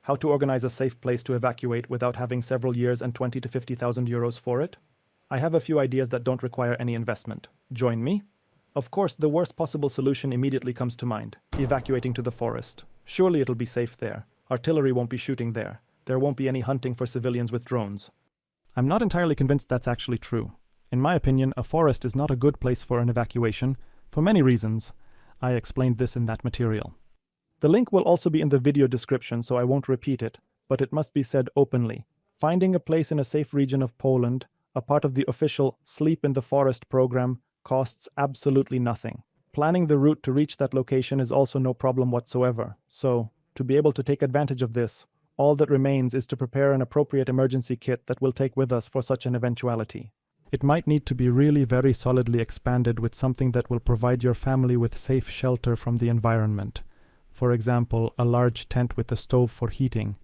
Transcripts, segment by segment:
How to organize a safe place to evacuate without having several years and 20 to 50,000 euros for it? I have a few ideas that don't require any investment. Join me? Of course, the worst possible solution immediately comes to mind: evacuating to the forest. Surely it'll be safe there. Artillery won't be shooting there. There won't be any hunting for civilians with drones. I'm not entirely convinced that's actually true. In my opinion, a forest is not a good place for an evacuation, for many reasons. I explained this in that material. The link will also be in the video description, so I won't repeat it, but it must be said openly. Finding a place in a safe region of Poland, a part of the official Sleep in the Forest program, costs absolutely nothing. Planning the route to reach that location is also no problem whatsoever. So, to be able to take advantage of this, all that remains is to prepare an appropriate emergency kit that we'll take with us for such an eventuality. It might need to be really very solidly expanded with something that will provide your family with safe shelter from the environment. For example, a large tent with a stove for heating,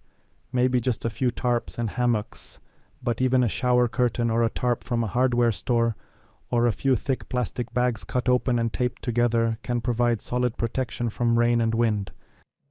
maybe just a few tarps and hammocks, but even a shower curtain or a tarp from a hardware store, or a few thick plastic bags cut open and taped together can provide solid protection from rain and wind.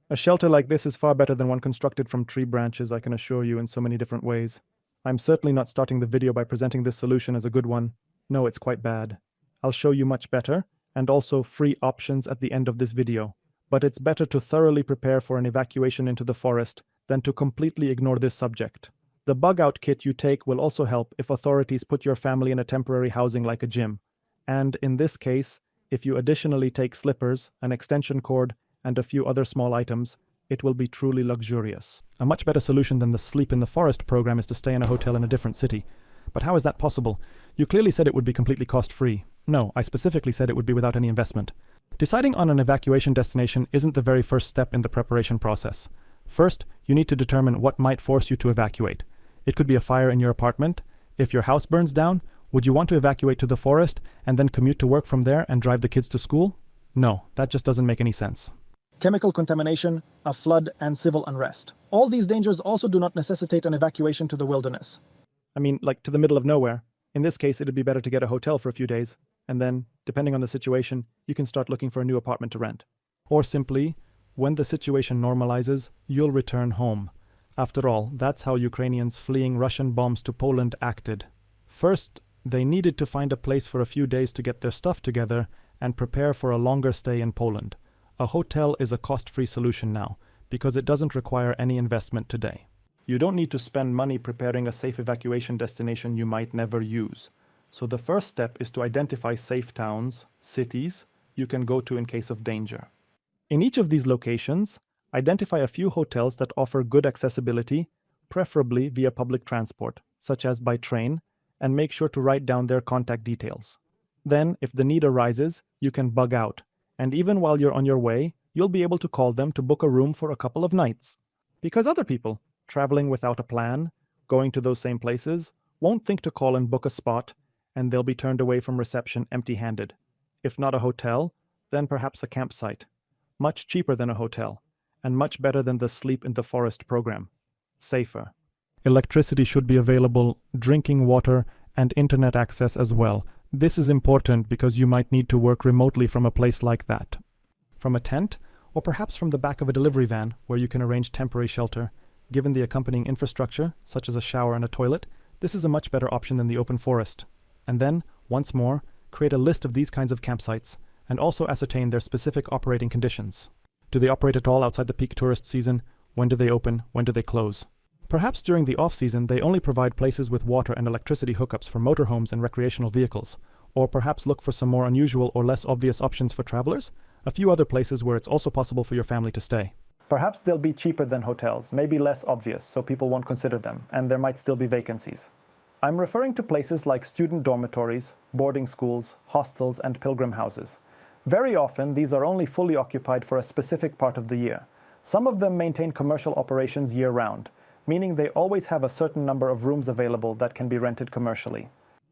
A shelter like this is far better than one constructed from tree branches, I can assure you, in so many different ways. I'm certainly not starting the video by presenting this solution as a good one. No, it's quite bad. I'll show you much better, and also free options at the end of this video. But it's better to thoroughly prepare for an evacuation into the forest than to completely ignore this subject. The bug-out kit you take will also help if authorities put your family in a temporary housing like a gym. And in this case, if you additionally take slippers, an extension cord, and a few other small items, it will be truly luxurious. A much better solution than the Sleep in the Forest program is to stay in a hotel in a different city. But how is that possible? You clearly said it would be completely cost-free. No, I specifically said it would be without any investment. Deciding on an evacuation destination isn't the very first step in the preparation process. First, you need to determine what might force you to evacuate. It could be a fire in your apartment. If your house burns down, would you want to evacuate to the forest and then commute to work from there and drive the kids to school? No, that just doesn't make any sense. Chemical contamination, a flood, and civil unrest. All these dangers also do not necessitate an evacuation to the wilderness. I mean, like to the middle of nowhere. In this case, it'd be better to get a hotel for a few days, and then, depending on the situation, you can start looking for a new apartment to rent. Or simply, when the situation normalizes, you'll return home. After all, that's how Ukrainians fleeing Russian bombs to Poland acted. First, they needed to find a place for a few days to get their stuff together and prepare for a longer stay in Poland. A hotel is a cost-free solution now, because it doesn't require any investment today. You don't need to spend money preparing a safe evacuation destination you might never use. So the first step is to identify safe towns, cities, you can go to in case of danger. In each of these locations, identify a few hotels that offer good accessibility, preferably via public transport, such as by train, and make sure to write down their contact details. Then, if the need arises, you can bug out, and even while you're on your way, you'll be able to call them to book a room for a couple of nights. Because other people, traveling without a plan, going to those same places, won't think to call and book a spot, and they'll be turned away from reception empty-handed. If not a hotel, then perhaps a campsite. Much cheaper than a hotel, and much better than the Sleep in the Forest program. Safer. Electricity should be available, drinking water, and internet access as well. This is important because you might need to work remotely from a place like that. From a tent, or perhaps from the back of a delivery van where you can arrange temporary shelter. Given the accompanying infrastructure, such as a shower and a toilet, this is a much better option than the open forest. And then, once more, create a list of these kinds of campsites, and also ascertain their specific operating conditions. Do they operate at all outside the peak tourist season? When do they open? When do they close? Perhaps during the off-season they only provide places with water and electricity hookups for motorhomes and recreational vehicles. Or perhaps look for some more unusual or less obvious options for travelers? A few other places where it's also possible for your family to stay. Perhaps they'll be cheaper than hotels, maybe less obvious, so people won't consider them, and there might still be vacancies. I'm referring to places like student dormitories, boarding schools, hostels, and pilgrim houses. Very often, these are only fully occupied for a specific part of the year. Some of them maintain commercial operations year-round, meaning they always have a certain number of rooms available that can be rented commercially.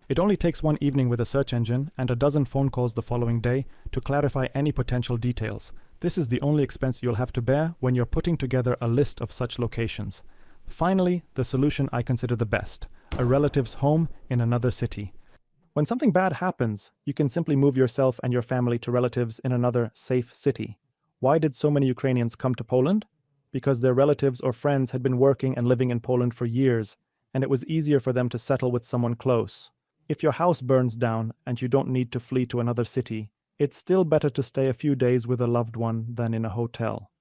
It only takes one evening with a search engine and a dozen phone calls the following day to clarify any potential details. This is the only expense you'll have to bear when you're putting together a list of such locations. Finally, the solution I consider the best: a relative's home in another city. When something bad happens, you can simply move yourself and your family to relatives in another safe city. Why did so many Ukrainians come to Poland? because their relatives or friends had been working and living in Poland for years, and it was easier for them to settle with someone close. If your house burns down and you don't need to flee to another city, it's still better to stay a few days with a loved one than in a hotel.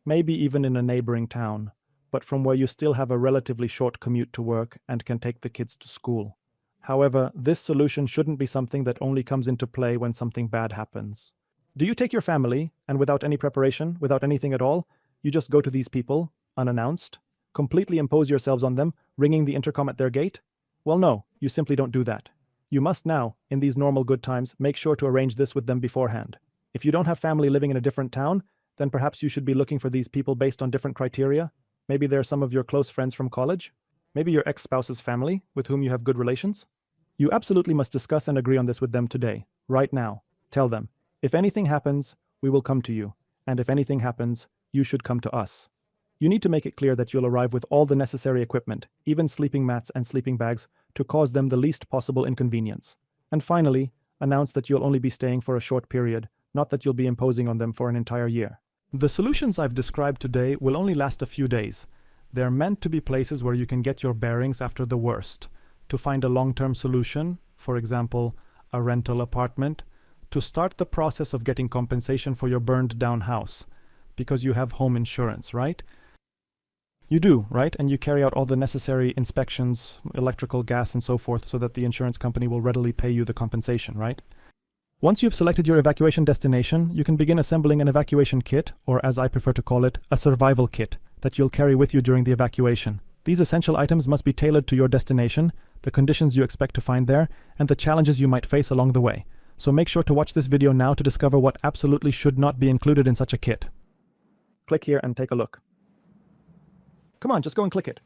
Maybe even in a neighboring town, but from where you still have a relatively short commute to work and can take the kids to school. However, this solution shouldn't be something that only comes into play when something bad happens. Do you take your family, and without any preparation, without anything at all, you just go to these people, unannounced, completely impose yourselves on them, ringing the intercom at their gate? Well, no, you simply don't do that. You must now, in these normal good times, make sure to arrange this with them beforehand. If you don't have family living in a different town, then perhaps you should be looking for these people based on different criteria. Maybe they're some of your close friends from college. Maybe your ex-spouse's family, with whom you have good relations. You absolutely must discuss and agree on this with them today, right now. Tell them, if anything happens, we will come to you, and if anything happens, you should come to us. You need to make it clear that you'll arrive with all the necessary equipment, even sleeping mats and sleeping bags, to cause them the least possible inconvenience. And finally, announce that you'll only be staying for a short period, not that you'll be imposing on them for an entire year. The solutions I've described today will only last a few days. They're meant to be places where you can get your bearings after the worst, to find a long-term solution, for example, a rental apartment, to start the process of getting compensation for your burned-down house, because you have home insurance, right? You do, right? And you carry out all the necessary inspections, electrical, gas, and so forth, so that the insurance company will readily pay you the compensation, right? Once you've selected your evacuation destination, you can begin assembling an evacuation kit, or as I prefer to call it, a survival kit, that you'll carry with you during the evacuation. These essential items must be tailored to your destination, the conditions you expect to find there, and the challenges you might face along the way. So make sure to watch this video now to discover what absolutely should not be included in such a kit. Click here and take a look. Come on, just go and click it.